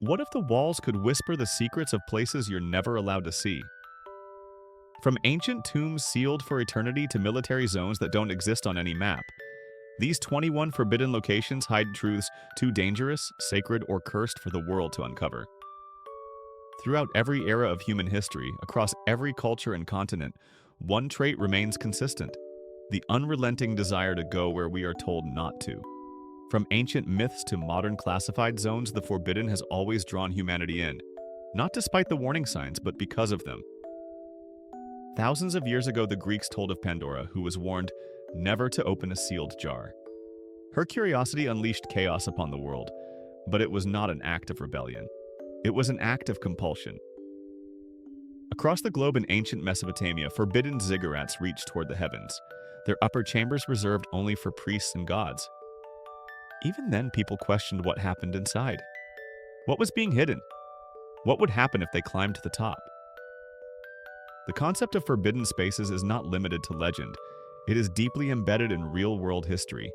What if the walls could whisper the secrets of places you're never allowed to see? From ancient tombs sealed for eternity to military zones that don't exist on any map, these 21 forbidden locations hide truths too dangerous, sacred, or cursed for the world to uncover. Throughout every era of human history, across every culture and continent, one trait remains consistent: the unrelenting desire to go where we are told not to. From ancient myths to modern classified zones, the forbidden has always drawn humanity in, not despite the warning signs, but because of them. Thousands of years ago, the Greeks told of Pandora, who was warned never to open a sealed jar. Her curiosity unleashed chaos upon the world, but it was not an act of rebellion. It was an act of compulsion. Across the globe in ancient Mesopotamia, forbidden ziggurats reached toward the heavens, their upper chambers reserved only for priests and gods. Even then, people questioned what happened inside. What was being hidden? What would happen if they climbed to the top? The concept of forbidden spaces is not limited to legend. It is deeply embedded in real-world history.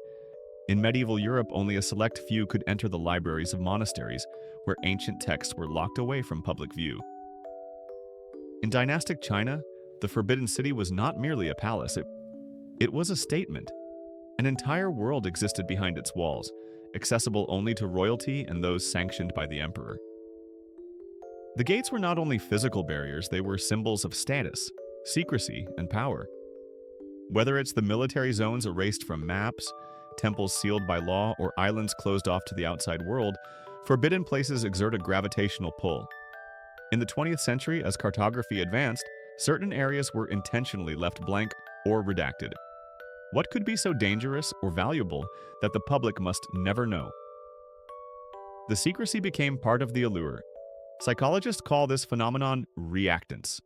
In medieval Europe, only a select few could enter the libraries of monasteries, where ancient texts were locked away from public view. In dynastic China, the Forbidden City was not merely a palace, it was a statement. An entire world existed behind its walls, accessible only to royalty and those sanctioned by the emperor. The gates were not only physical barriers, they were symbols of status, secrecy, and power. Whether it's the military zones erased from maps, temples sealed by law, or islands closed off to the outside world, forbidden places exert a gravitational pull. In the 20th century, as cartography advanced, certain areas were intentionally left blank or redacted. What could be so dangerous or valuable that the public must never know? The secrecy became part of the allure. Psychologists call this phenomenon reactance,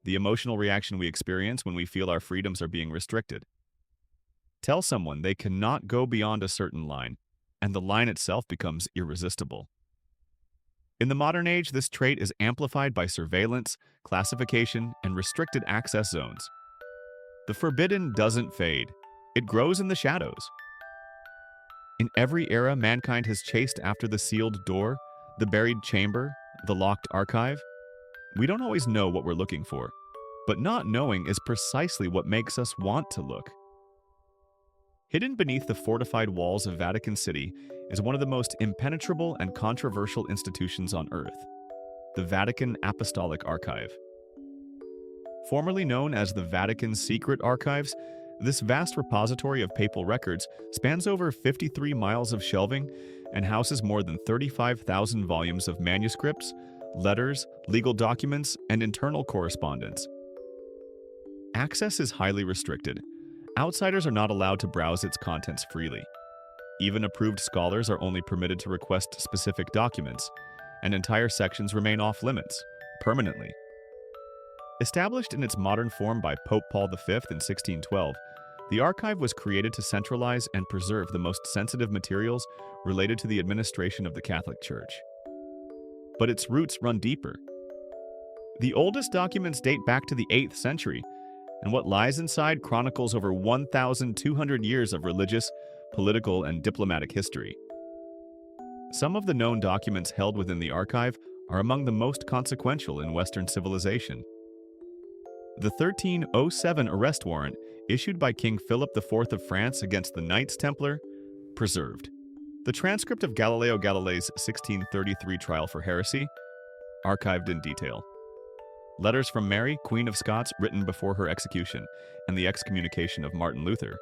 the emotional reaction we experience when we feel our freedoms are being restricted. Tell someone they cannot go beyond a certain line, and the line itself becomes irresistible. In the modern age, this trait is amplified by surveillance, classification, and restricted access zones. The forbidden doesn't fade. It grows in the shadows. In every era, mankind has chased after the sealed door, the buried chamber, the locked archive. We don't always know what we're looking for, but not knowing is precisely what makes us want to look. Hidden beneath the fortified walls of Vatican City is one of the most impenetrable and controversial institutions on Earth, the Vatican Apostolic Archive. Formerly known as the Vatican's Secret Archives, this vast repository of papal records spans over 53 miles of shelving and houses more than 35,000 volumes of manuscripts, letters, legal documents, and internal correspondence. Access is highly restricted. Outsiders are not allowed to browse its contents freely. Even approved scholars are only permitted to request specific documents, and entire sections remain off-limits, permanently. Established in its modern form by Pope Paul V in 1612, the archive was created to centralize and preserve the most sensitive materials related to the administration of the Catholic Church. But its roots run deeper. The oldest documents date back to the 8th century, and what lies inside chronicles over 1,200 years of religious, political, and diplomatic history. Some of the known documents held within the archive are among the most consequential in Western civilization. The 1307 arrest warrant, issued by King Philip IV of France against the Knights Templar, preserved. The transcript of Galileo Galilei's 1633 trial for heresy, archived in detail. Letters from Mary, Queen of Scots, written before her execution, and the excommunication of Martin Luther,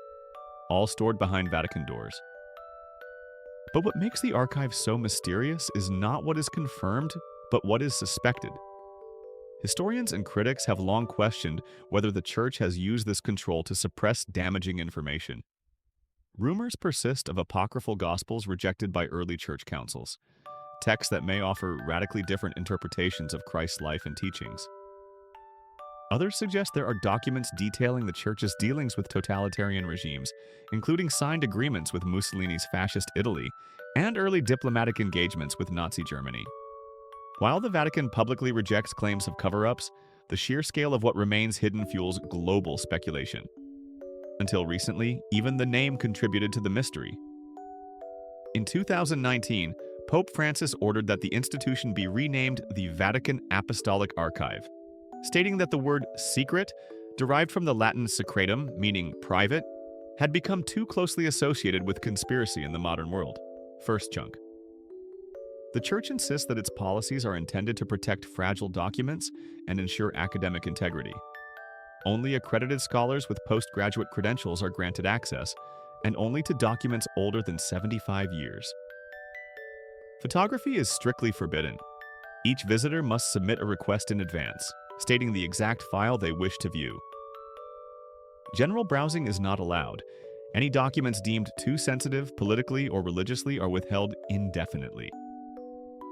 all stored behind Vatican doors. But what makes the archive so mysterious is not what is confirmed, but what is suspected. Historians and critics have long questioned whether the Church has used this control to suppress damaging information. Rumors persist of apocryphal gospels rejected by early church councils, texts that may offer radically different interpretations of Christ's life and teachings. Others suggest there are documents detailing the Church's dealings with totalitarian regimes, including signed agreements with Mussolini's fascist Italy and early diplomatic engagements with Nazi Germany. While the Vatican publicly rejects claims of cover-ups, the sheer scale of what remains hidden fuels global speculation. Until recently, even the name contributed to the mystery. In 2019, Pope Francis ordered that the institution be renamed the Vatican Apostolic Archive, stating that the word secret, derived from the Latin secretum, meaning private, had become too closely associated with conspiracy in the modern world. First chunk. The Church insists that its policies are intended to protect fragile documents and ensure academic integrity. Only accredited scholars with postgraduate credentials are granted access, and only to documents older than 75 years. Photography is strictly forbidden. Each visitor must submit a request in advance, stating the exact file they wish to view. General browsing is not allowed. Any documents deemed too sensitive politically or religiously are withheld indefinitely.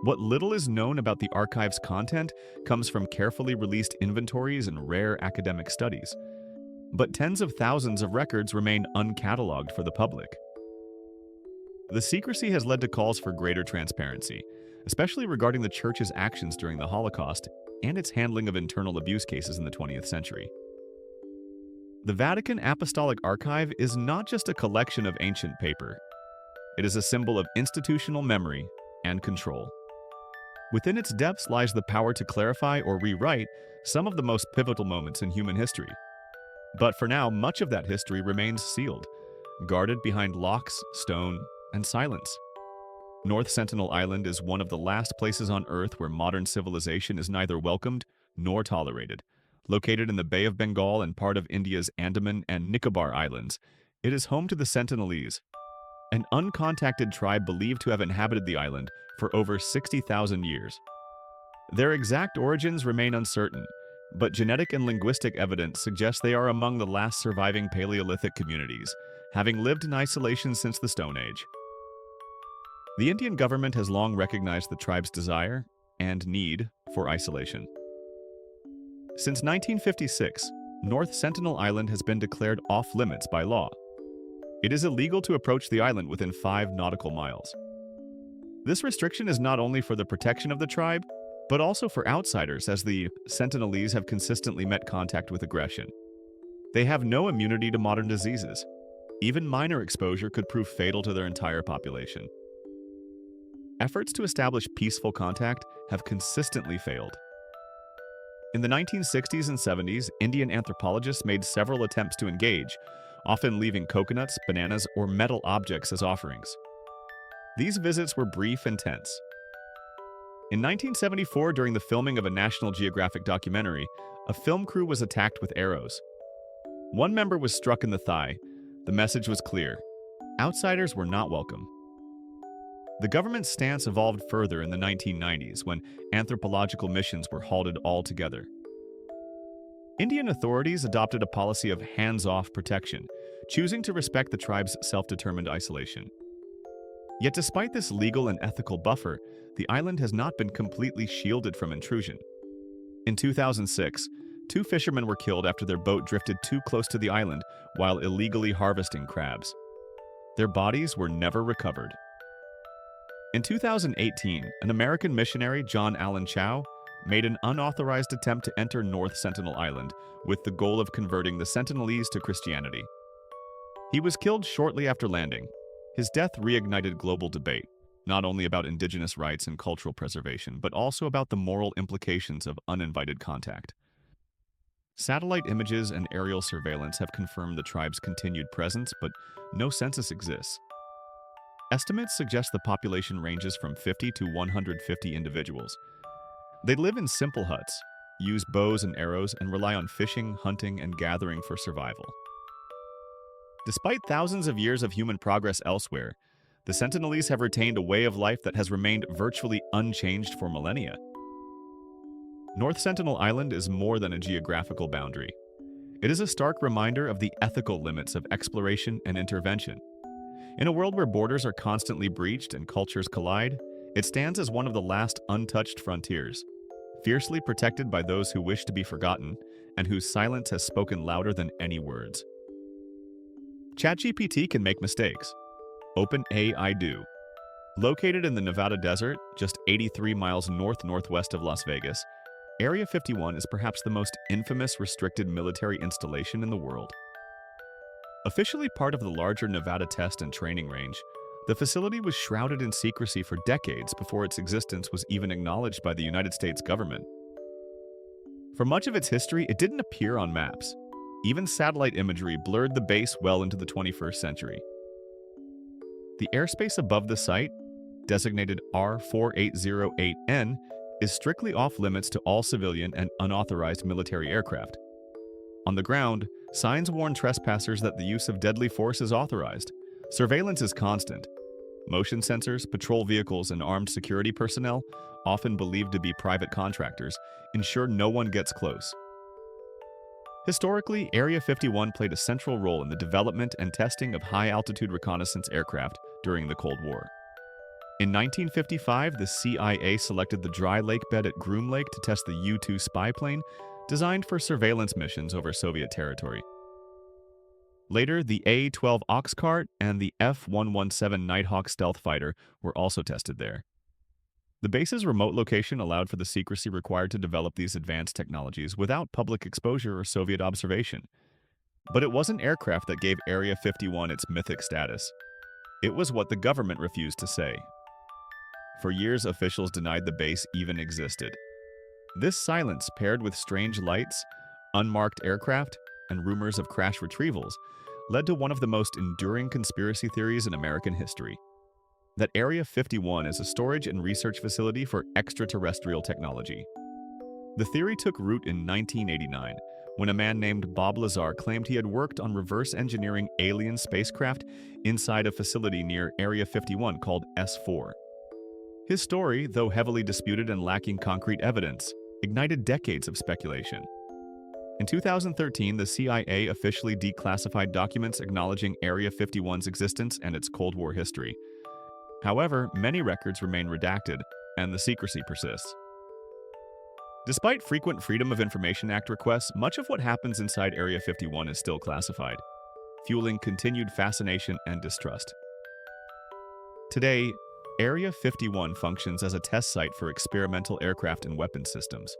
What little is known about the archive's content comes from carefully released inventories and rare academic studies. But tens of thousands of records remain uncatalogued for the public. The secrecy has led to calls for greater transparency, especially regarding the Church's actions during the Holocaust and its handling of internal abuse cases in the 20th century. The Vatican Apostolic Archive is not just a collection of ancient paper. It is a symbol of institutional memory and control. Within its depths lies the power to clarify or rewrite some of the most pivotal moments in human history. But for now, much of that history remains sealed, guarded behind locks, stone, and silence. North Sentinel Island is one of the last places on Earth where modern civilization is neither welcomed nor tolerated. Located in the Bay of Bengal and part of India's Andaman and Nicobar Islands, it is home to the Sentinelese, an uncontacted tribe believed to have inhabited the island for over 60,000 years. Their exact origins remain uncertain, but genetic and linguistic evidence suggests they are among the last surviving Paleolithic communities, having lived in isolation since the Stone Age. The Indian government has long recognized the tribe's desire and need for isolation. Since 1956, North Sentinel Island has been declared off-limits by law. It is illegal to approach the island within 5 nautical miles. This restriction is not only for the protection of the tribe, but also for outsiders, as the Sentinelese have consistently met contact with aggression. They have no immunity to modern diseases. Even minor exposure could prove fatal to their entire population. Efforts to establish peaceful contact have consistently failed. In the 1960s and 70s, Indian anthropologists made several attempts to engage, often leaving coconuts, bananas, or metal objects as offerings. These visits were brief and tense. In 1974, during the filming of a National Geographic documentary, a film crew was attacked with arrows. One member was struck in the thigh. The message was clear: outsiders were not welcome. The government's stance evolved further in the 1990s when anthropological missions were halted altogether. Indian authorities adopted a policy of hands-off protection, choosing to respect the tribe's self-determined isolation. Yet despite this legal and ethical buffer, the island has not been completely shielded from intrusion. In 2006, 2 fishermen were killed after their boat drifted too close to the island while illegally harvesting crabs. Their bodies were never recovered. In 2018, an American missionary, John Allen Chow, made an unauthorized attempt to enter North Sentinel Island with the goal of converting the Sentinelese to Christianity. He was killed shortly after landing. His death reignited global debate, not only about indigenous rights and cultural preservation, but also about the moral implications of uninvited contact. Satellite images and aerial surveillance have confirmed the tribe's continued presence, but no census exists. Estimates suggest the population ranges from 50 to 150 individuals. They live in simple huts, use bows and arrows, and rely on fishing, hunting, and gathering for survival. Despite thousands of years of human progress elsewhere, the Sentinelese have retained a way of life that has remained virtually unchanged for millennia. North Sentinel Island is more than a geographical boundary. It is a stark reminder of the ethical limits of exploration and intervention. In a world where borders are constantly breached and cultures collide, it stands as one of the last untouched frontiers, fiercely protected by those who wish to be forgotten and whose silence has spoken louder than any words. ChatGPT can make mistakes. OpenAI do. Located in the Nevada desert, just 83 miles northwest of Las Vegas, Area 51 is perhaps the most infamous restricted military installation in the world. Officially part of the larger Nevada Test and Training Range, The facility was shrouded in secrecy for decades before its existence was even acknowledged by the United States government. For much of its history, it didn't appear on maps. Even satellite imagery blurred the base well into the 21st century. The airspace above the site, designated R4808N, is strictly off-limits to all civilian and unauthorized military aircraft. On the ground, signs warn trespassers that the use of deadly force is authorized. Surveillance is constant. Motion sensors, patrol vehicles, and armed security personnel, often believed to be private contractors, ensure no one gets close. Historically, Area 51 played a central role in the development and testing of high-altitude reconnaissance aircraft during the Cold War. In 1955, the CIA selected the dry lake bed at Groom Lake to test the U-2 spy plane, designed for surveillance missions over Soviet territory. Later, the A-12 Oxcart and the F-117 Nighthawk stealth fighter were also tested there. The base's remote location allowed for the secrecy required to develop these advanced technologies without public exposure or Soviet observation. But it wasn't aircraft that gave Area 51 its mythic status. It was what the government refused to say. For years, officials denied the base even existed. This silence, paired with strange lights, unmarked aircraft, and rumors of crash retrievals, led to one of the most enduring conspiracy theories in American history: that Area 51 is a storage and research facility for extraterrestrial technology. The theory took root in 1989, when a man named Bob Lazar claimed he had worked on reverse engineering alien spacecraft inside a facility near Area 51 called S4. His story, though heavily disputed and lacking concrete evidence, ignited decades of speculation. In 2013, the CIA officially declassified documents acknowledging Area 51's existence and its Cold War history. However, many records remain redacted, and the secrecy persists. Despite frequent Freedom of Information Act requests, much of what happens inside Area 51 is still classified, fueling continued fascination and distrust. Today, Area 51 functions as a test site for experimental aircraft and weapons systems.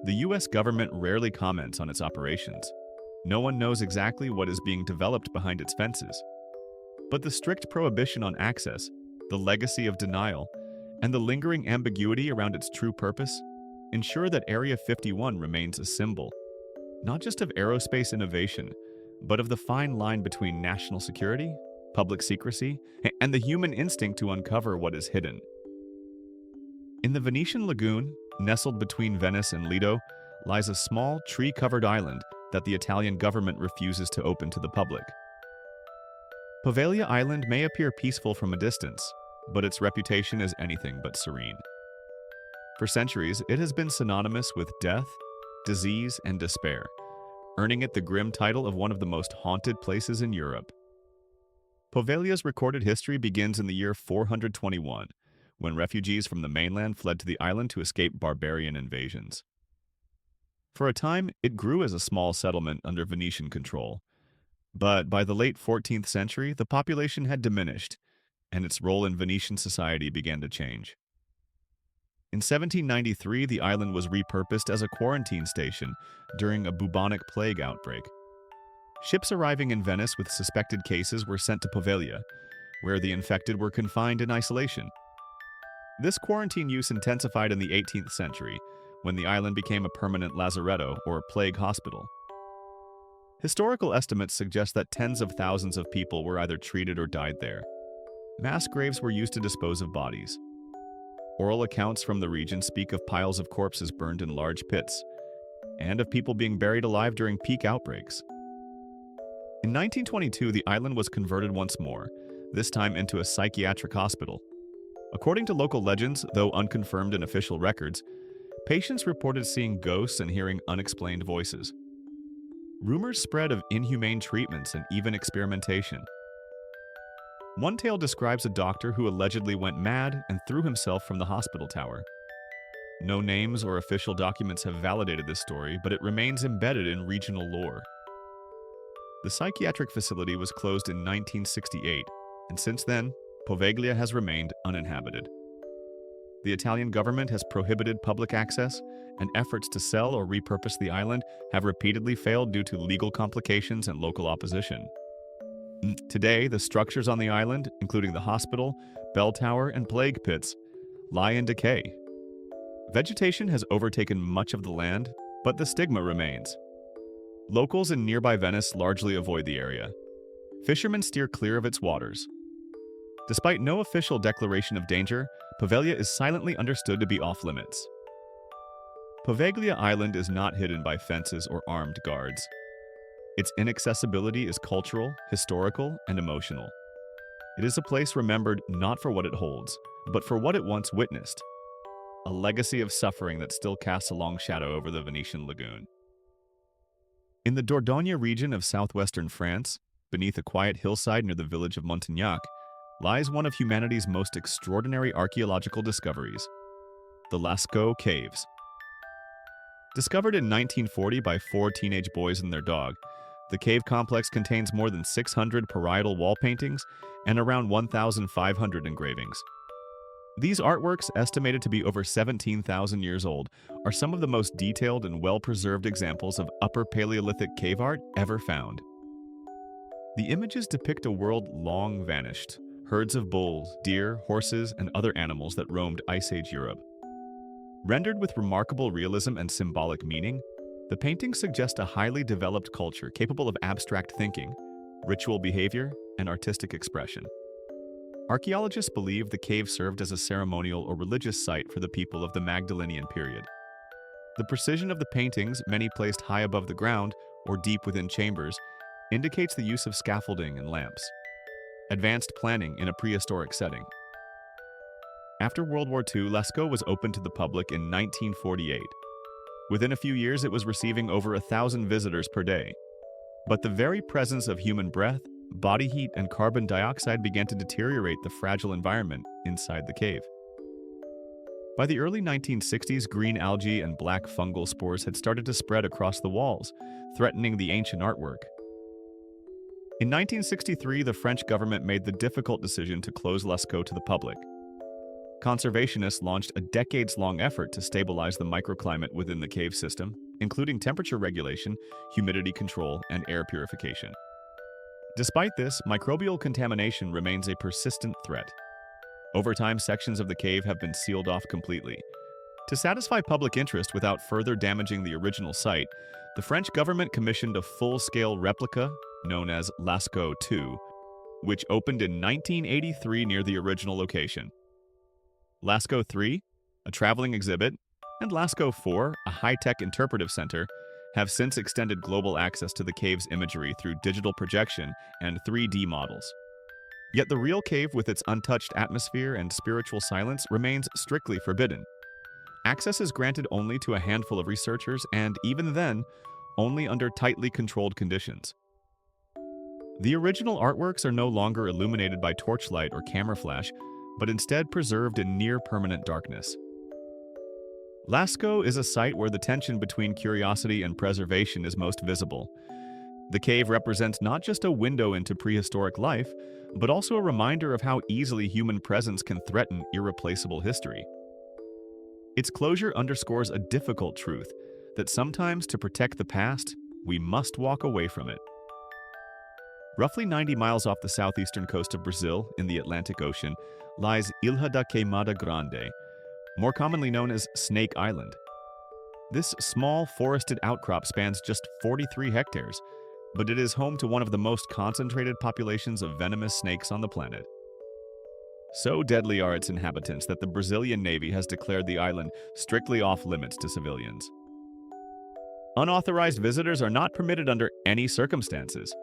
The US government rarely comments on its operations. No one knows exactly what is being developed behind its fences. But the strict prohibition on access, the legacy of denial, and the lingering ambiguity around its true purpose ensure that Area 51 remains a symbol, not just of aerospace innovation, but of the fine line between national security, public secrecy, and the human instinct to uncover what is hidden. In the Venetian lagoon, nestled between Venice and Lido, lies a small, tree-covered island that the Italian government refuses to open to the public. Poveglia Island may appear peaceful from a distance, but its reputation is anything but serene. For centuries, it has been synonymous with death, disease, and despair, earning it the grim title of one of the most haunted places in Europe. Poveglia's recorded history begins in the year 421, when refugees from the mainland fled to the island to escape barbarian invasions. For a time, it grew as a small settlement under Venetian control. But by the late 14th century, the population had diminished, and its role in Venetian society began to change. In 1793, the island was repurposed as a quarantine station during a bubonic plague outbreak. Ships arriving in Venice with suspected cases were sent to Poveglia, where the infected were confined in isolation. This quarantine use intensified in the 18th century, when the island became a permanent lazaretto or plague hospital. Historical estimates suggest that tens of thousands of people were either treated or died there. Mass graves were used to dispose of bodies. Oral accounts from the region speak of piles of corpses burned in large pits, and of people being buried alive during peak outbreaks. In 1922, the island was converted once more, this time into a psychiatric hospital. According to local legends, though unconfirmed in official records, patients reported seeing ghosts and hearing unexplained voices. Rumors spread of inhumane treatments and even experimentation. One tale describes a doctor who allegedly went mad and threw himself from the hospital tower. No names or official documents have validated this story, but it remains embedded in regional lore. The psychiatric facility was closed in 1968, and since then, Poveglia has remained uninhabited. The Italian government has prohibited public access, and efforts to sell or repurpose the island have repeatedly failed due to legal complications and local opposition. Today, the structures on the island, including the hospital, bell tower, and plague pits, lie in decay. Vegetation has overtaken much of the land, but the stigma remains. Locals in nearby Venice largely avoid the area. Fishermen steer clear of its waters. Despite no official declaration of danger, Poveglia is silently understood to be off-limits. Poveglia Island is not hidden by fences or armed guards. Its inaccessibility is cultural, historical, and emotional. It is a place remembered not for what it holds, but for what it once witnessed. A legacy of suffering that still casts a long shadow over the Venetian lagoon. In the Dordogne region of southwestern France, beneath a quiet hillside near the village of Montignac, lies one of humanity's most extraordinary archaeological discoveries, the Lascaux Caves. Discovered in 1940 by 4 teenage boys and their dog, the cave complex contains more than 600 parietal wall paintings and around 1,500 engravings. These artworks, estimated to be over 17,000 years old, are some of the most detailed and well-preserved examples of Upper Paleolithic cave art ever found. The images depict a world long vanished, herds of bulls, deer, horses, and other animals that roamed Ice Age Europe. Rendered with remarkable realism and symbolic meaning, the paintings suggest a highly developed culture capable of abstract thinking, ritual behavior, and artistic expression. Archaeologists believe the cave served as a ceremonial or religious site for the people of the Magdalenian period. The precision of the paintings, many placed high above the ground or deep within chambers, indicates the use of scaffolding and lamps. Advanced planning in a prehistoric setting. After World War II, Lascaux was opened to the public in 1948. Within a few years, it was receiving over 1,000 visitors per day. But the very presence of human breath, body heat, and carbon dioxide began to deteriorate the fragile environment inside the cave. By the early 1960s, green algae and black fungal spores had started to spread across the walls, threatening the ancient artwork. In 1963, the French government made the difficult decision to close Lascaux to the public. Conservationists launched a decades-long effort to stabilize the microclimate within the cave system, including temperature regulation, humidity control, and air purification. Despite this, microbial contamination remains a persistent threat. Over time, sections of the cave have been sealed off completely. To satisfy public interest without further damaging the original site, the French government commissioned a full-scale replica, known as Lascaux II, which opened in 1983 near the original location. Lascaux III, a traveling exhibit, and Lascaux IV, a high-tech interpretive center, have since extended global access to the cave's imagery through digital projection and 3D models. Yet the real cave, with its untouched atmosphere and spiritual silence, remains strictly forbidden. Access is granted only to a handful of researchers, and even then, only under tightly controlled conditions. The original artworks are no longer illuminated by torchlight or camera flash, but instead preserved in near-permanent darkness. Lascaux is a site where the tension between curiosity and preservation is most visible. The cave represents not just a window into prehistoric life, but also a reminder of how easily human presence can threaten irreplaceable history. Its closure underscores a difficult truth, that sometimes to protect the past, we must walk away from it. Roughly 90 miles off the southeastern coast of Brazil, in the Atlantic Ocean, lies Ilha da Queimada Grande, more commonly known as Snake Island. This small forested outcrop spans just 43 hectares, but it is home to one of the most concentrated populations of venomous snakes on the planet. So deadly are its inhabitants that the Brazilian Navy has declared the island strictly off-limits to civilians. Unauthorized visitors are not permitted under any circumstances.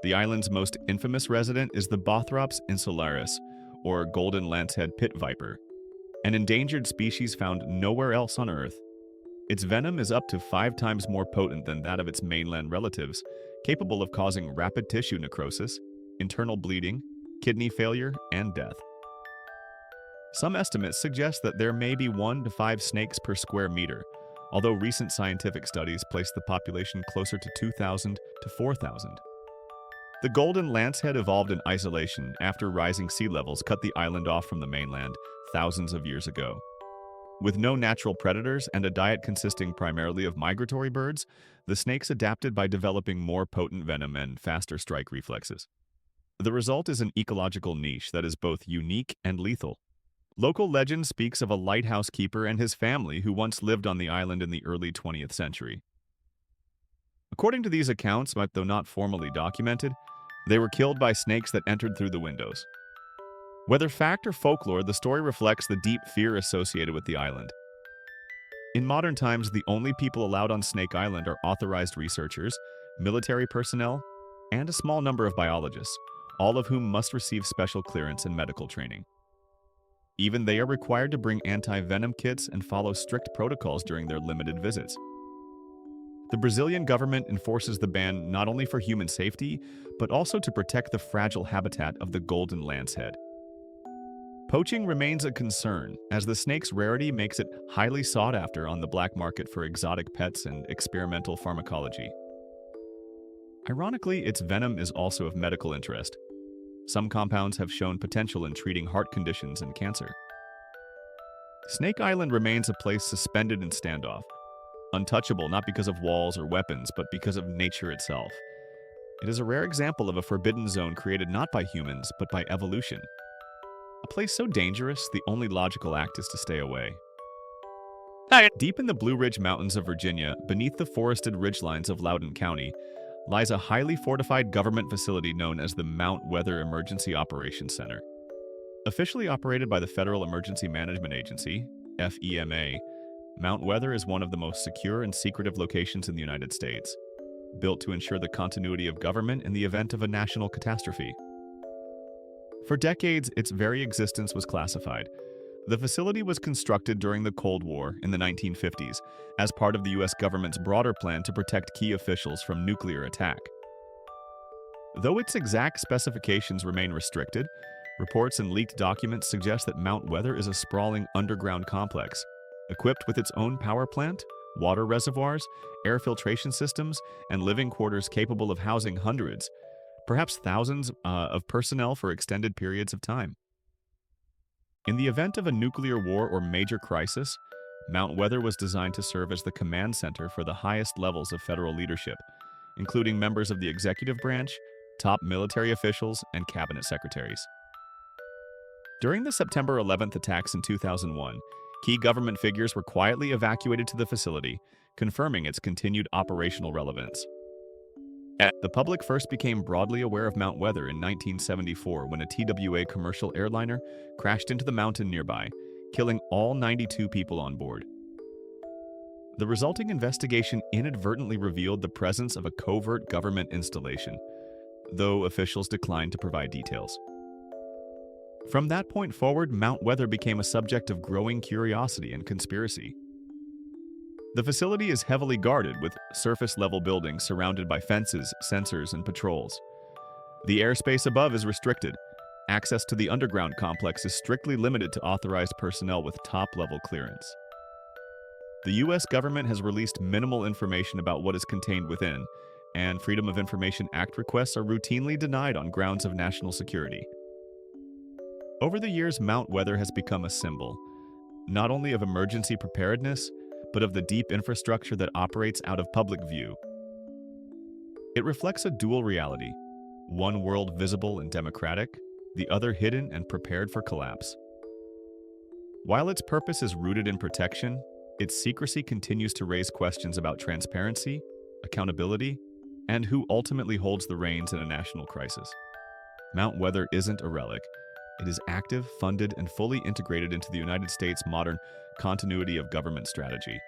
The island's most infamous resident is the Bothrops insularis, or golden lancehead pit viper, an endangered species found nowhere else on Earth. Its venom is up to 5 times more potent than that of its mainland relatives, capable of causing rapid tissue necrosis, internal bleeding, kidney failure, and death. Some estimates suggest that there may be 1 to 5 snakes per square meter, although recent scientific studies place the population closer to 2,000 to 4,000. The golden lancehead evolved in isolation after rising sea levels cut the island off from the mainland thousands of years ago. With no natural predators and a diet consisting primarily of migratory birds, the snakes adapted by developing more potent venom and faster strike reflexes. The result is an ecological niche that is both unique and lethal. Local legend speaks of a lighthouse keeper and his family who once lived on the island in the early 20th century. According to these accounts, but though not formally documented, they were killed by snakes that entered through the windows. Whether fact or folklore, the story reflects the deep fear associated with the island. In modern times, the only people allowed on Snake Island are authorized researchers, military personnel, and a small number of biologists, all of whom must receive special clearance and medical training. Even they are required to bring anti-venom kits and follow strict protocols during their limited visits. The Brazilian government enforces the ban not only for human safety, but also to protect the fragile habitat of the golden lancehead. Poaching remains a concern, as the snake's rarity makes it highly sought after on the black market for exotic pets and experimental pharmacology. Ironically, its venom is also of medical interest. Some compounds have shown potential in treating heart conditions and cancer. Snake Island remains a place suspended in standoff, untouchable not because of walls or weapons, but because of nature itself. It is a rare example of a forbidden zone created not by humans, but by evolution. A place so dangerous, the only logical act is to stay away. Deep in the Blue Ridge Mountains of Virginia, beneath the forested ridgelines of Loudoun County, lies a highly fortified government facility known as the Mount Weather Emergency Operations Center. Officially operated by the Federal Emergency Management Agency, FEMA, Mount Weather is one of the most secure and secretive locations in the United States, built to ensure the continuity of government in the event of a national catastrophe. For decades, its very existence was classified. The facility was constructed during the Cold War in the 1950s as part of the U.S. government's broader plan to protect key officials from nuclear attack. Though its exact specifications remain restricted, reports and leaked documents suggest that Mount Weather is a sprawling underground complex, equipped with its own power plant, water reservoirs, air filtration systems, and living quarters capable of housing hundreds, perhaps thousands of personnel for extended periods of time. In the event of a nuclear war or major crisis, Mount Weather was designed to serve as the command center for the highest levels of federal leadership, including members of the executive branch, top military officials, and cabinet secretaries. During the September 11th attacks in 2001, key government figures were quietly evacuated to the facility, confirming its continued operational relevance. The public first became broadly aware of Mount Weather in 1974 when a TWA commercial airliner crashed into the mountain nearby, killing all 92 people on board. The resulting investigation inadvertently revealed the presence of a covert government installation, though officials declined to provide details. From that point forward, Mount Weather became a subject of growing curiosity and conspiracy. The facility is heavily guarded with surface-level buildings surrounded by fences, sensors, and patrols. The airspace above is restricted. Access to the underground complex is strictly limited to authorized personnel with top-level clearance. The U.S. government has released minimal information about what is contained within, and Freedom of Information Act requests are routinely denied on grounds of national security. Over the years, Mount Weather has become a symbol, not only of emergency preparedness, but of the deep infrastructure that operates out of public view. It reflects a dual reality, one world visible and democratic, the other hidden and prepared for collapse. While its purpose is rooted in protection, its secrecy continues to raise questions about transparency, accountability, and who ultimately holds the reins in a national crisis. Mount Weather isn't a relic. It is active, funded, and fully integrated into the United States' modern continuity of government strategy.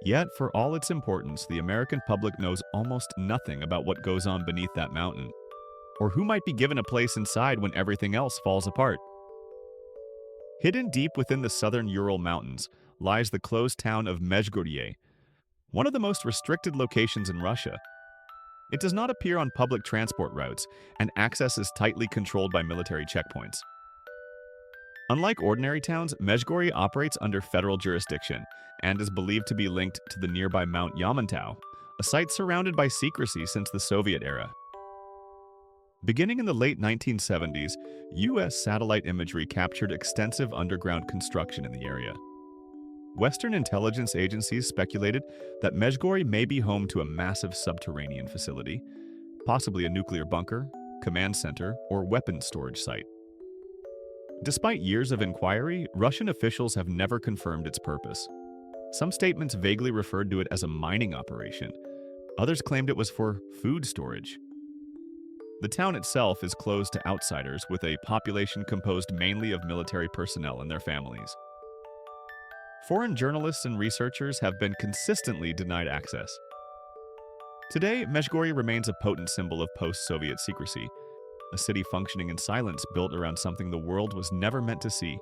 Yet, for all its importance, the American public knows almost nothing about what goes on beneath that mountain, or who might be given a place inside when everything else falls apart. Hidden deep within the southern Ural Mountains lies the closed town of Mezhgorye, one of the most restricted locations in Russia. It does not appear on public transport routes, and access is tightly controlled by military checkpoints. Unlike ordinary towns, Mezhgorye operates under federal jurisdiction and is believed to be linked to the nearby Mount Yamantau, a site surrounded by secrecy since the Soviet era. Beginning in the late 1970s, U.S. satellite imagery captured extensive underground construction in the area. Western intelligence agencies speculated that Mezhgorye may be home to a massive subterranean facility, possibly a nuclear bunker, command center or weapons storage site. Despite years of inquiry, Russian officials have never confirmed its purpose. Some statements vaguely referred to it as a mining operation. Others claimed it was for food storage. The town itself is closed to outsiders, with a population composed mainly of military personnel and their families. Foreign journalists and researchers have been consistently denied access. Today, Mezhgory remains a potent symbol of post-Soviet secrecy, a city functioning in silence built around something the world was never meant to see.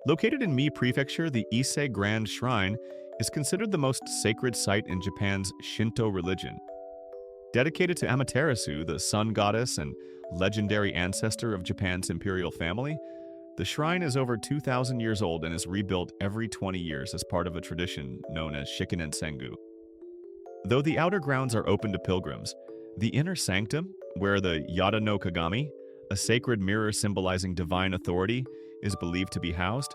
Located in Mie Prefecture, the Ise Grand Shrine is considered the most sacred site in Japan's Shinto religion. Dedicated to Amaterasu, the sun goddess and legendary ancestor of Japan's imperial family, the shrine is over 2,000 years old and is rebuilt every 20 years as part of a tradition known as Shikinen Sengu. Though the outer grounds are open to pilgrims, the inner sanctum, where the Yada no Kagami, a sacred mirror symbolizing divine authority, is believed to be housed,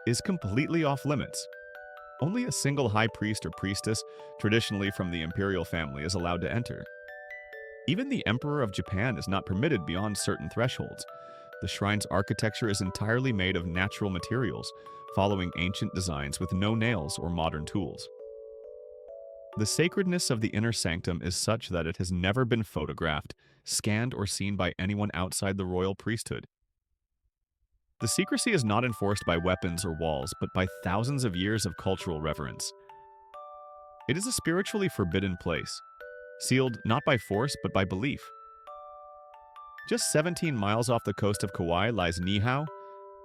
is completely off-limits. Only a single high priest or priestess, traditionally from the imperial family, is allowed to enter. Even the Emperor of Japan is not permitted beyond certain thresholds. The shrine's architecture is entirely made of natural materials, following ancient designs with no nails or modern tools. The sacredness of the inner sanctum is such that it has never been photographed, scanned, or seen by anyone outside the royal priesthood. The secrecy is not enforced by weapons or walls, but by thousands of years of cultural reverence. It is a spiritually forbidden place, sealed not by force but by belief. Just 17 miles off the coast of Kauai lies Niihau,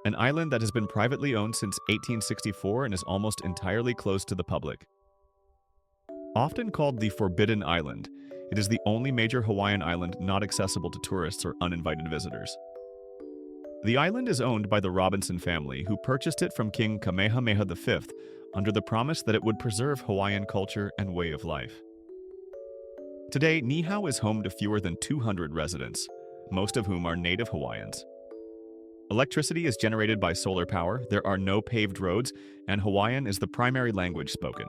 an island that has been privately owned since 1864 and is almost entirely closed to the public. Often called the Forbidden Island, it is the only major Hawaiian island not accessible to tourists or uninvited visitors. The island is owned by the Robinson family, who purchased it from King Kamehameha V under the promise that it would preserve Hawaiian culture and way of life. Today, Niihau is home to fewer than 200 residents, most of whom are native Hawaiians. Electricity is generated by solar power, there are no paved roads, and Hawaiian is the primary language spoken.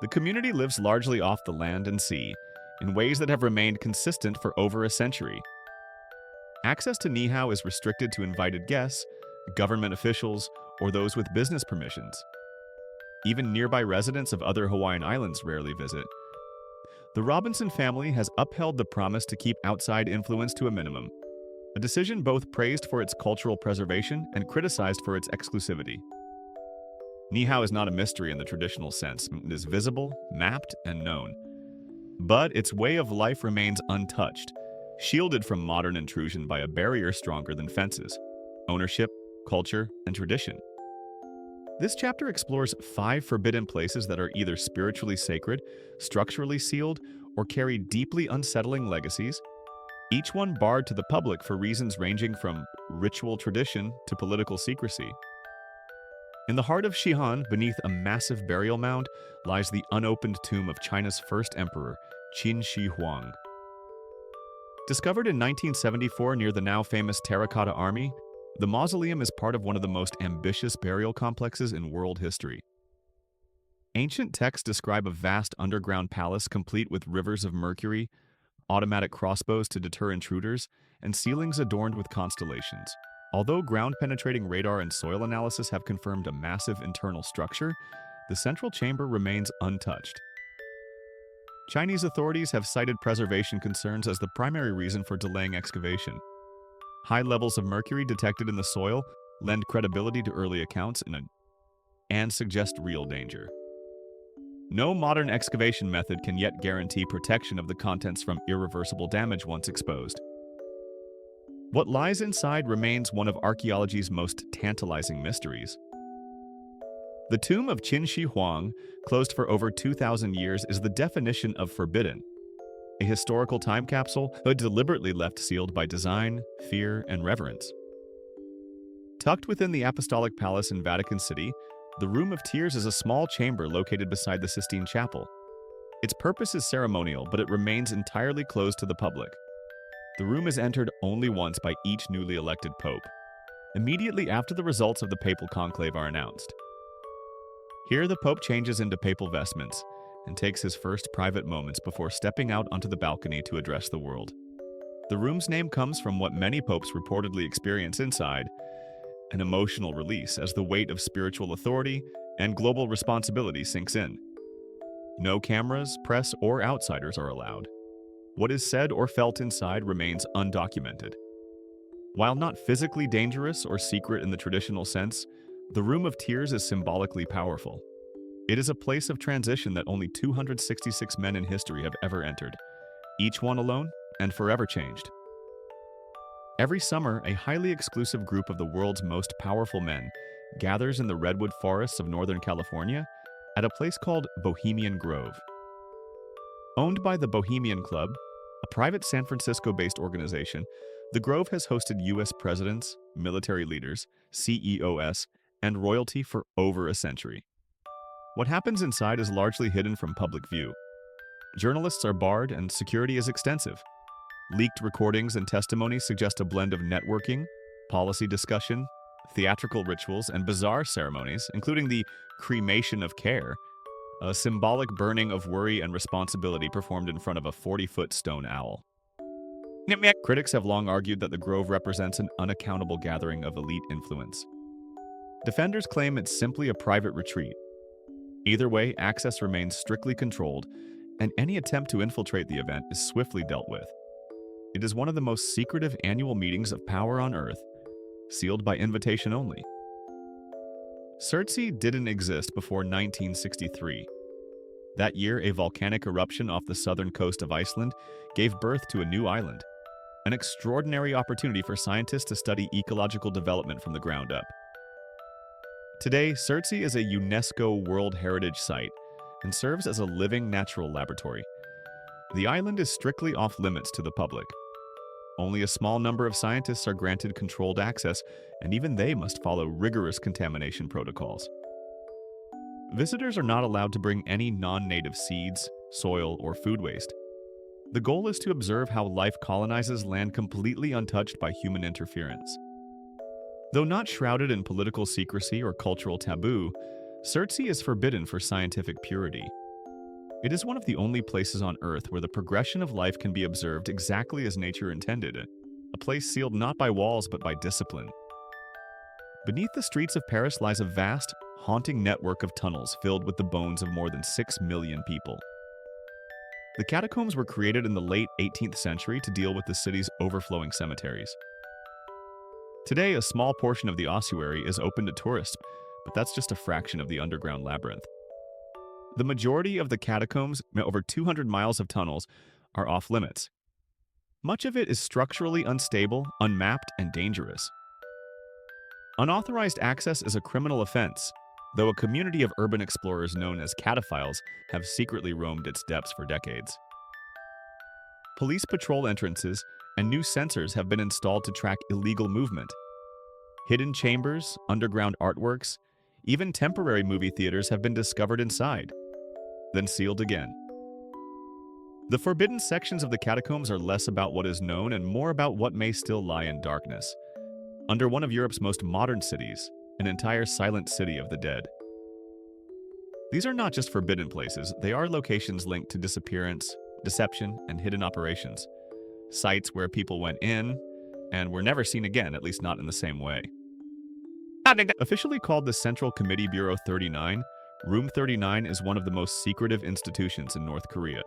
The community lives largely off the land and sea, in ways that have remained consistent for over a century. Access to Niihau is restricted to invited guests, government officials, or those with business permissions. Even nearby residents of other Hawaiian islands rarely visit. The Robinson family has upheld the promise to keep outside influence to a minimum, a decision both praised for its cultural preservation and criticized for its exclusivity. Niihau is not a mystery in the traditional sense. It is visible, mapped, and known. But its way of life remains untouched, shielded from modern intrusion by a barrier stronger than fences: ownership, culture, and tradition. This chapter explores 5 forbidden places that are either spiritually sacred, structurally sealed, or carry deeply unsettling legacies, each one barred to the public for reasons ranging from ritual tradition to political secrecy. In the heart of Shihan, beneath a massive burial mound, lies the unopened tomb of China's first emperor, Qin Shi Huang. Discovered in 1974 near the now famous Terracotta Army, the mausoleum is part of one of the most ambitious burial complexes in world history. Ancient texts describe a vast underground palace complete with rivers of mercury, automatic crossbows to deter intruders, and ceilings adorned with constellations. Although ground-penetrating radar and soil analysis have confirmed a massive internal structure, the central chamber remains untouched. Chinese authorities have cited preservation concerns as the primary reason for delaying excavation. High levels of mercury detected in the soil lend credibility to early accounts and suggest real danger. No modern excavation method can yet guarantee protection of the contents from irreversible damage once exposed. What lies inside remains one of archaeology's most tantalizing mysteries. The tomb of Qin Shi Huang, closed for over 2,000 years, is the definition of forbidden. A historical time capsule, but deliberately left sealed by design, fear, and reverence. Tucked within the Apostolic Palace in Vatican City, the Room of Tears is a small chamber located beside the Sistine Chapel. Its purpose is ceremonial, but it remains entirely closed to the public. The room is entered only once by each newly elected pope, immediately after the results of the papal conclave are announced. Here, the pope changes into papal vestments and takes his first private moments before stepping out onto the balcony to address the world. The room's name comes from what many popes reportedly experience inside, an emotional release as the weight of spiritual authority and global responsibility sinks in. No cameras, press, or outsiders are allowed. What is said or felt inside remains undocumented. While not physically dangerous or secret in the traditional sense, the Room of Tears is symbolically powerful. It is a place of transition that only 266 men in history have ever entered, each one alone and forever changed. Every summer, a highly exclusive group of the world's most powerful men gathers in the redwood forests of Northern California at a place called Bohemian Grove. Owned by the Bohemian Club, a private San Francisco-based organization, the Grove has hosted U.S. presidents, military leaders, CEOs, and royalty for over a century. What happens inside is largely hidden from public view. Journalists are barred and security is extensive. Leaked recordings and testimonies suggest a blend of networking, policy discussion, theatrical rituals, and bizarre ceremonies, including the cremation of care, a symbolic burning of worry and responsibility performed in front of a 40-foot stone owl. Critics have long argued that the Grove represents an unaccountable gathering of elite influence. Defenders claim it's simply a private retreat. Either way, access remains strictly controlled, and any attempt to infiltrate the event is swiftly dealt with. It is one of the most secretive annual meetings of power on Earth, sealed by invitation only. Surtsey didn't exist before 1963. That year, a volcanic eruption off the southern coast of Iceland gave birth to a new island, an extraordinary opportunity for scientists to study ecological development from the ground up. Today, Surtsey is a UNESCO World Heritage Site and serves as a living natural laboratory. The island is strictly off-limits to the public. Only a small number of scientists are granted controlled access, and even they must follow rigorous contamination protocols. Visitors are not allowed to bring any non-native seeds, soil, or food waste. The goal is to observe how life colonizes land completely untouched by human interference. Though not shrouded in political secrecy or cultural taboo, Surtsey is forbidden for scientific purity. It is one of the only places on Earth where the progression of life can be observed exactly as nature intended, a place sealed not by walls but by discipline. Beneath the streets of Paris lies a vast, haunting network of tunnels filled with the bones of more than 6 million people. The catacombs were created in the late 18th century to deal with the city's overflowing cemeteries. Today, a small portion of the ossuary is open to tourists, but that's just a fraction of the underground labyrinth. The majority of the catacombs, over 200 miles of tunnels, are off-limits. Much of it is structurally unstable, unmapped, and dangerous. Unauthorized access is a criminal offense, though a community of urban explorers known as cataphiles have secretly roamed its depths for decades. Police patrol entrances and new sensors have been installed to track illegal movement. Hidden chambers, underground artworks, even temporary movie theaters have been discovered inside, then sealed again. The forbidden sections of the catacombs are less about what is known and more about what may still lie in darkness. Under one of Europe's most modern cities, an entire silent city of the dead. These are not just forbidden places, they are locations linked to disappearance, deception, and hidden operations. Sites where people went in and were never seen again, at least not in the same way. Officially called the Central Committee Bureau 39, Room 39 is one of the most secretive institutions in North Korea.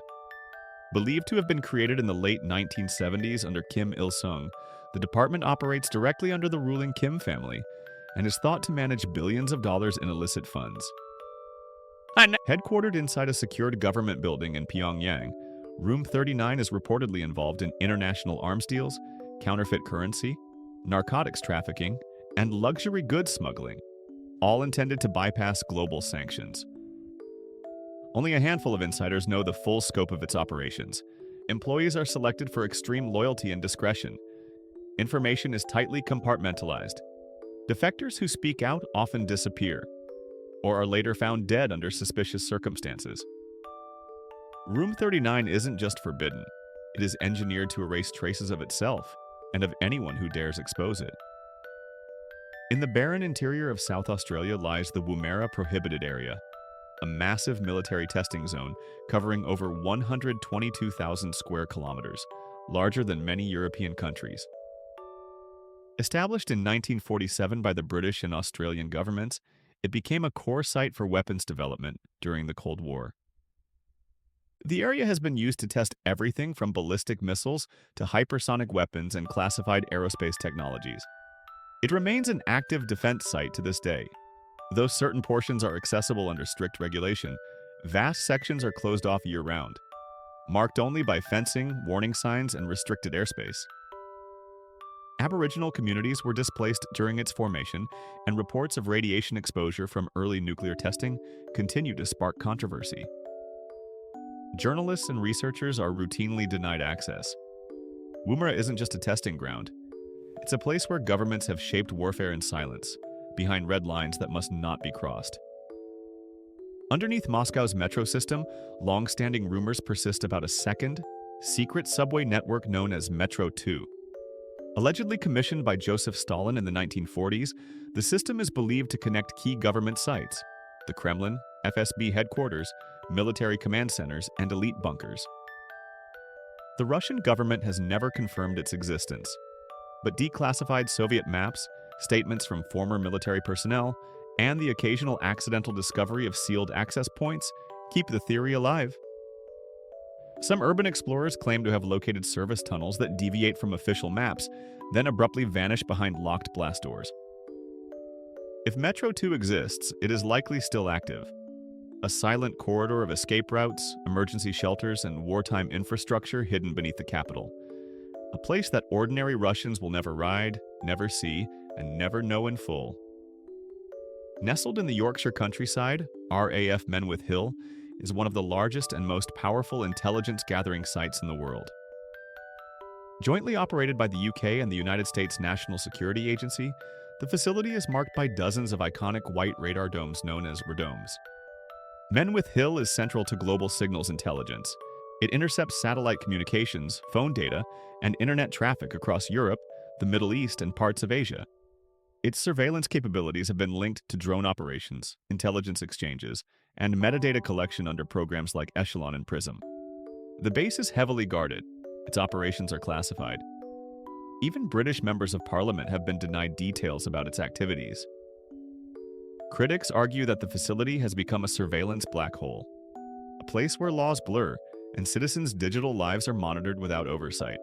Believed to have been created in the late 1970s under Kim Il-sung, the department operates directly under the ruling Kim family and is thought to manage billions of dollars in illicit funds. Headquartered inside a secured government building in Pyongyang, Room 39 is reportedly involved in international arms deals, counterfeit currency, narcotics trafficking, and luxury goods smuggling, all intended to bypass global sanctions. Only a handful of insiders know the full scope of its operations. Employees are selected for extreme loyalty and discretion. Information is tightly compartmentalized. Defectors who speak out often disappear, or are later found dead under suspicious circumstances. Room 39 isn't just forbidden, it is engineered to erase traces of itself and of anyone who dares expose it. In the barren interior of South Australia lies the Woomera Prohibited Area, a massive military testing zone covering over 122,000 square kilometers, larger than many European countries. Established in 1947 by the British and Australian governments, it became a core site for weapons development during the Cold War. The area has been used to test everything from ballistic missiles to hypersonic weapons and classified aerospace technologies. It remains an active defense site to this day. Though certain portions are accessible under strict regulation, vast sections are closed off year-round, marked only by fencing, warning signs, and restricted airspace. Aboriginal communities were displaced during its formation, and reports of radiation exposure from early nuclear testing continue to spark controversy. Journalists and researchers are routinely denied access. Woomera isn't just a testing ground. It's a place where governments have shaped warfare in silence, behind red lines that must not be crossed. Underneath Moscow's metro system, long-standing rumors persist about a second, secret subway network known as Metro 2. Allegedly commissioned by Joseph Stalin in the 1940s, the system is believed to connect key government sites: the Kremlin, FSB headquarters, military command centers, and elite bunkers. The Russian government has never confirmed its existence, but declassified Soviet maps, statements from former military personnel, and the occasional accidental discovery of sealed access points keep the theory alive. Some urban explorers claim to have located service tunnels that deviate from official maps, then abruptly vanish behind locked blast doors. If Metro 2 exists, it is likely still active. A silent corridor of escape routes, emergency shelters, and wartime infrastructure hidden beneath the capital. A place that ordinary Russians will never ride, never see, and never know in full. Nestled in the Yorkshire countryside, RAF Menwith Hill is one of the largest and most powerful intelligence-gathering sites in the world. Jointly operated by the UK and the United States National Security Agency, the facility is marked by dozens of iconic white radar domes known as radomes. Menwith Hill is central to global signals intelligence. It intercepts satellite communications, phone data, and internet traffic across Europe, the Middle East, and parts of Asia. Its surveillance capabilities have been linked to drone operations, intelligence exchanges, and metadata collection under programs like Echelon and Prism. The base is heavily guarded. Its operations are classified. Even British members of parliament have been denied details about its activities. Critics argue that the facility has become a surveillance black hole, a place where laws blur and citizens' digital lives are monitored without oversight.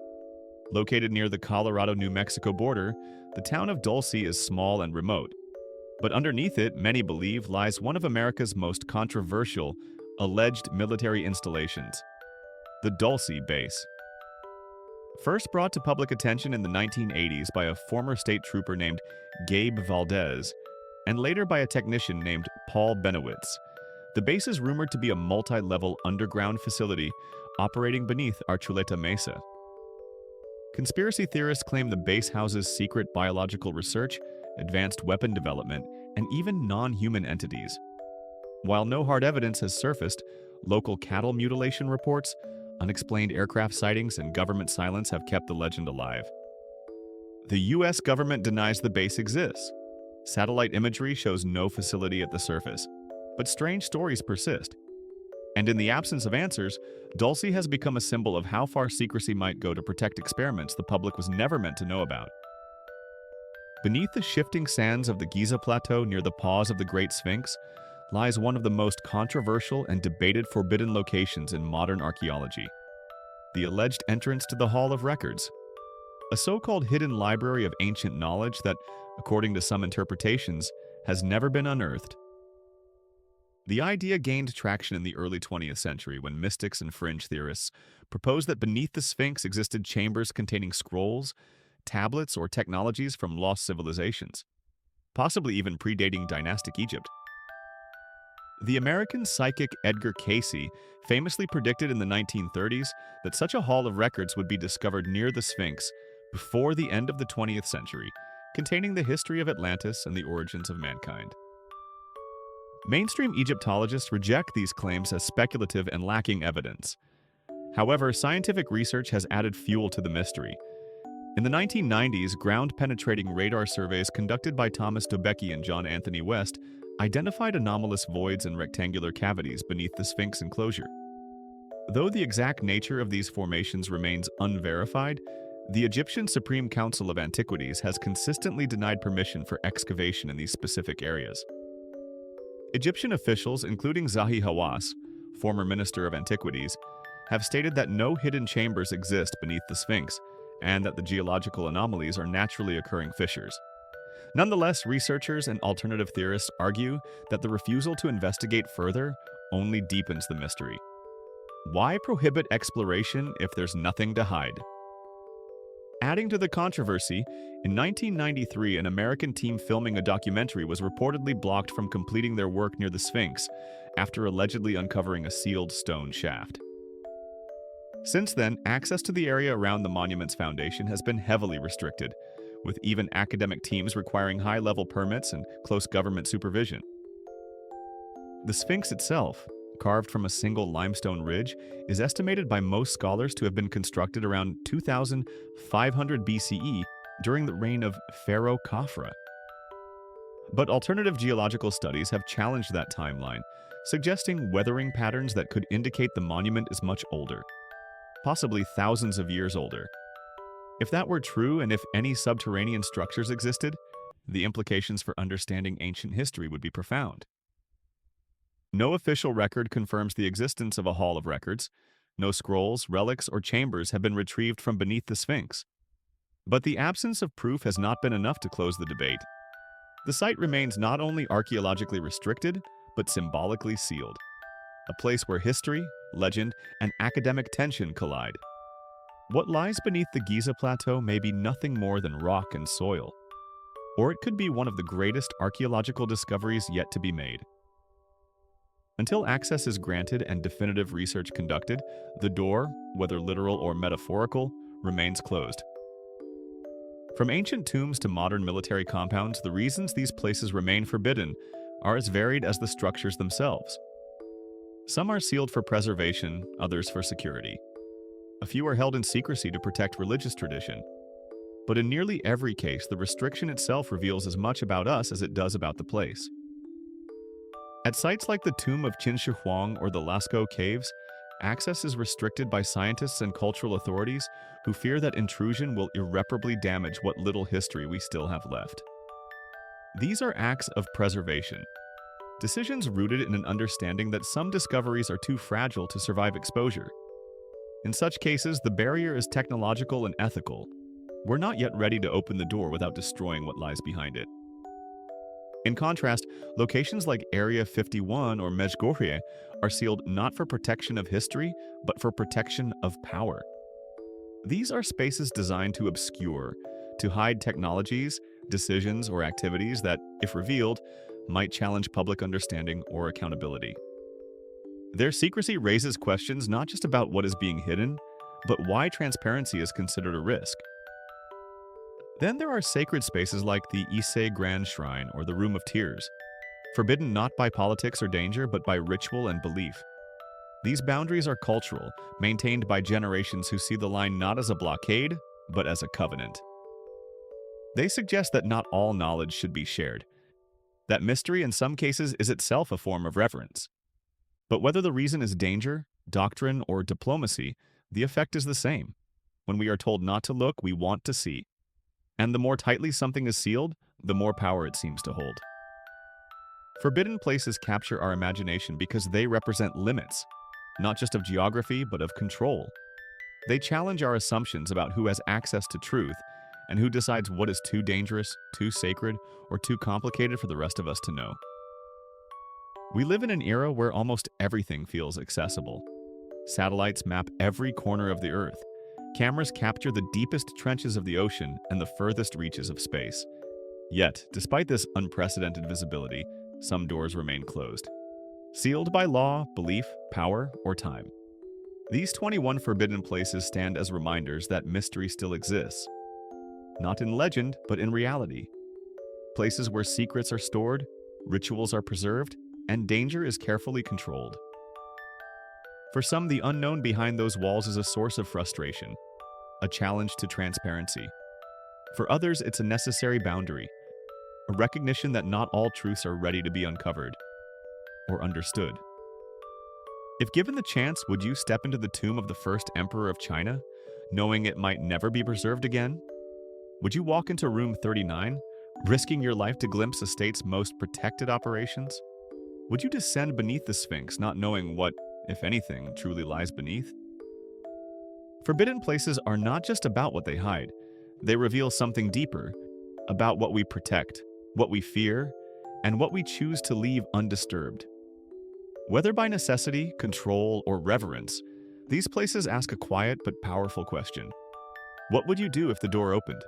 Located near the Colorado-New Mexico border, the town of Dulce is small and remote. But underneath it, many believe, lies one of America's most controversial, alleged military installations, the Dulce Base. First brought to public attention in the 1980s by a former state trooper named Gabe Valdez, and later by a technician named Paul Benowitz, the base is rumored to be a multi-level underground facility operating beneath Archuleta Mesa. Conspiracy theorists claim the base houses secret biological research, advanced weapon development, and even non-human entities. While no hard evidence has surfaced, local cattle mutilation reports, unexplained aircraft sightings, and government silence have kept the legend alive. The US government denies the base exists. Satellite imagery shows no facility at the surface, but strange stories persist. And in the absence of answers, Dulce has become a symbol of how far secrecy might go to protect experiments the public was never meant to know about. Beneath the shifting sands of the Giza Plateau near the paws of the Great Sphinx lies one of the most controversial and debated forbidden locations in modern archaeology: the alleged entrance to the Hall of Records, a so-called hidden library of ancient knowledge that, according to some interpretations, has never been unearthed. The idea gained traction in the early 20th century when mystics and fringe theorists proposed that beneath the Sphinx existed chambers containing scrolls, tablets, or technologies from lost civilizations, possibly even predating dynastic Egypt. The American psychic Edgar Cayce famously predicted in the 1930s that such a hall of records would be discovered near the Sphinx before the end of the 20th century, containing the history of Atlantis and the origins of mankind. Mainstream Egyptologists reject these claims as speculative and lacking evidence. However, scientific research has added fuel to the mystery. In the 1990s, ground-penetrating radar surveys conducted by Thomas Dobecki and John Anthony West identified anomalous voids and rectangular cavities beneath the Sphinx enclosure. Though the exact nature of these formations remains unverified, the Egyptian Supreme Council of Antiquities has consistently denied permission for excavation in these specific areas. Egyptian officials, including Zahi Hawass, former Minister of Antiquities, have stated that no hidden chambers exist beneath the Sphinx and that the geological anomalies are naturally occurring fissures. Nonetheless, researchers and alternative theorists argue that the refusal to investigate further only deepens the mystery. Why prohibit exploration if there's nothing to hide? Adding to the controversy, in 1993, an American team filming a documentary was reportedly blocked from completing their work near the Sphinx after allegedly uncovering a sealed stone shaft. Since then, access to the area around the monument's foundation has been heavily restricted, with even academic teams requiring high-level permits and close government supervision. The Sphinx itself, carved from a single limestone ridge, is estimated by most scholars to have been constructed around 2500 BCE during the reign of Pharaoh Khafra. But alternative geological studies have challenged that timeline, suggesting weathering patterns that could indicate the monument is much older, possibly thousands of years older. If that were true, and if any subterranean structures existed, the implications for understanding ancient history would be profound. No official record confirms the existence of a Hall of Records. No scrolls, relics, or chambers have been retrieved from beneath the Sphinx. But the absence of proof has not been enough to close the debate. The site remains not only archaeologically restricted, but symbolically sealed. A place where history, legend, and academic tension collide. What lies beneath the Giza Plateau may be nothing more than rock and soil. Or it could be one of the greatest archaeological discoveries yet to be made. Until access is granted and definitive research conducted, the door, whether literal or metaphorical, remains closed. From ancient tombs to modern military compounds, the reasons these places remain forbidden are as varied as the structures themselves. Some are sealed for preservation, others for security. A few are held in secrecy to protect religious tradition. But in nearly every case, the restriction itself reveals as much about us as it does about the place. At sites like the tomb of Qin Shi Huang or the Lascaux Caves, access is restricted by scientists and cultural authorities who fear that intrusion will irreparably damage what little history we still have left. These are acts of preservation, decisions rooted in an understanding that some discoveries are too fragile to survive exposure. In such cases, the barrier is technological and ethical. We're not yet ready to open the door without destroying what lies behind it. In contrast, locations like Area 51 or Medjugorje are sealed not for protection of history, but for protection of power. These are spaces designed to obscure, to hide technologies, decisions, or activities that, if revealed, might challenge public understanding or accountability. Their secrecy raises questions not just about what is being hidden, but why transparency is considered a risk. Then there are sacred spaces like the Ise Grand Shrine or the Room of Tears, forbidden not by politics or danger, but by ritual and belief. These boundaries are cultural, maintained by generations who see the line not as a blockade, but as a covenant. They suggest that not all knowledge should be shared, that mystery in some cases is itself a form of reverence. But whether the reason is danger, doctrine, or diplomacy, the effect is the same. When we are told not to look, we want to see. And the more tightly something is sealed, the more power it seems to hold. Forbidden places capture our imagination because they represent limits, not just of geography, but of control. They challenge our assumptions about who has access to truth and who decides what is too dangerous, too sacred, or too complicated for the rest of us to know. We live in an era where almost everything feels accessible. Satellites map every corner of the Earth. Cameras capture the deepest trenches of the ocean and the furthest reaches of space. Yet, despite this unprecedented visibility, some doors remain closed, sealed by law, belief, power, or time. These 21 forbidden places stand as reminders that mystery still exists. Not in legend, but in reality. Places where secrets are stored, rituals are preserved, and danger is carefully controlled. For some, the unknown behind those walls is a source of frustration, a challenge to transparency. For others, it's a necessary boundary, a recognition that not all truths are ready to be uncovered or understood. If given the chance, would you step into the tomb of the first emperor of China, knowing it might never be preserved again? Would you walk into room 39, risking your life to glimpse the state's most protected operations? Would you descend beneath the Sphinx, not knowing what, if anything, truly lies beneath? Forbidden places are not just about what they hide. They reveal something deeper, about what we protect, what we fear, and what we choose to leave undisturbed. Whether by necessity, control, or reverence, these places ask a quiet but powerful question. What would you do if the door opened?